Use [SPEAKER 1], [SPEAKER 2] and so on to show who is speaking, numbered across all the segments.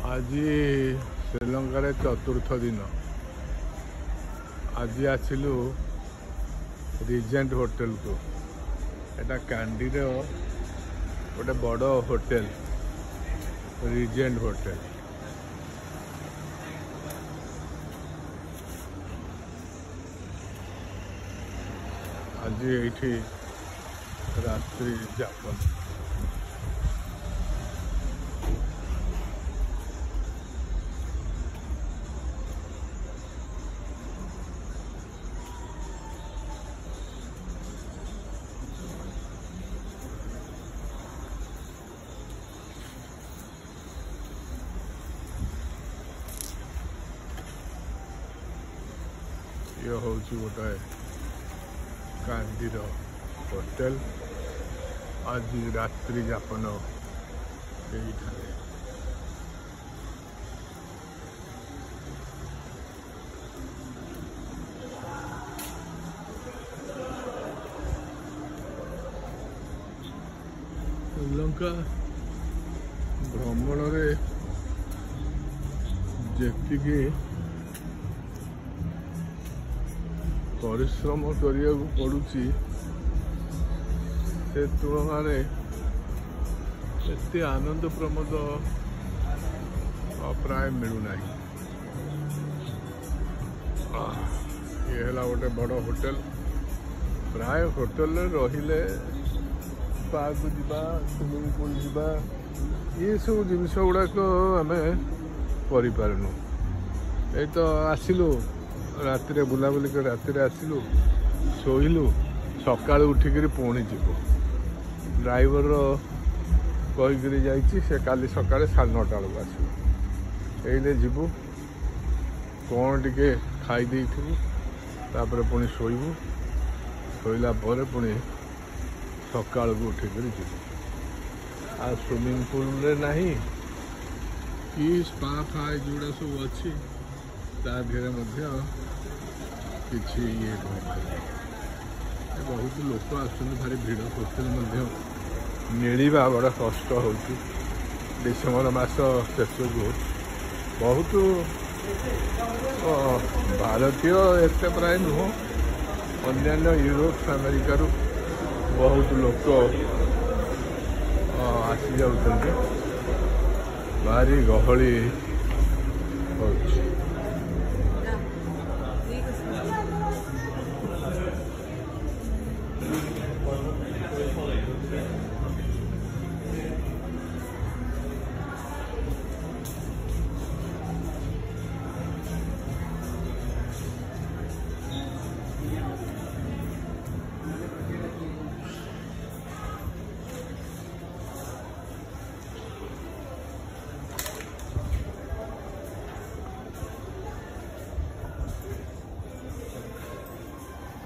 [SPEAKER 1] आज श्रीलंकार चतुर्थ दिन आज आसिलु रिजेंट होटल को एटा कैंडी गोटे बड़ होटल रिजेंट होटल आज ये रात्रि जापन ये हूँ गोटे कांदीर होटल आज रात्रि जापन श्रीलंका भ्रमण जी परिश्रम करिया पड़ुची से तुलन एत आनंद प्रमोद प्राय मिलूना। ये है गोटे बड़ होटल प्राय होटल रहिले स्पा को जीवा स्विमिंग पूल जीवा ये सब जिनस गुड़ाक आम करूँ ये तो आसिलु राति बुलाबुली कर राति आसिलु शोलु सका उठिक पुणी जीवु ड्राइवर कहीकि जाइए से काली सका 9:30 बेलू आस ये जीवु कौन टे खाई तापर पुणी शोबू शोला पुणी सका उठिक जीवु आ स्विमिंग पूल रे नहीं कि स्पा फा जोड़ा सब अच्छी ताधीरे किसी ये बहुत लोक आसुच्च भारी भिड़ होटेल मिलवा बड़ा कष्ट हो डिसेम्बर मास शेष को बहुत भारतीय एत प्राय नुह अन्य यूरोप अमेरिका बहुत लोक आसी जाऊँ भारी गहली हो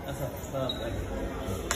[SPEAKER 2] Asal,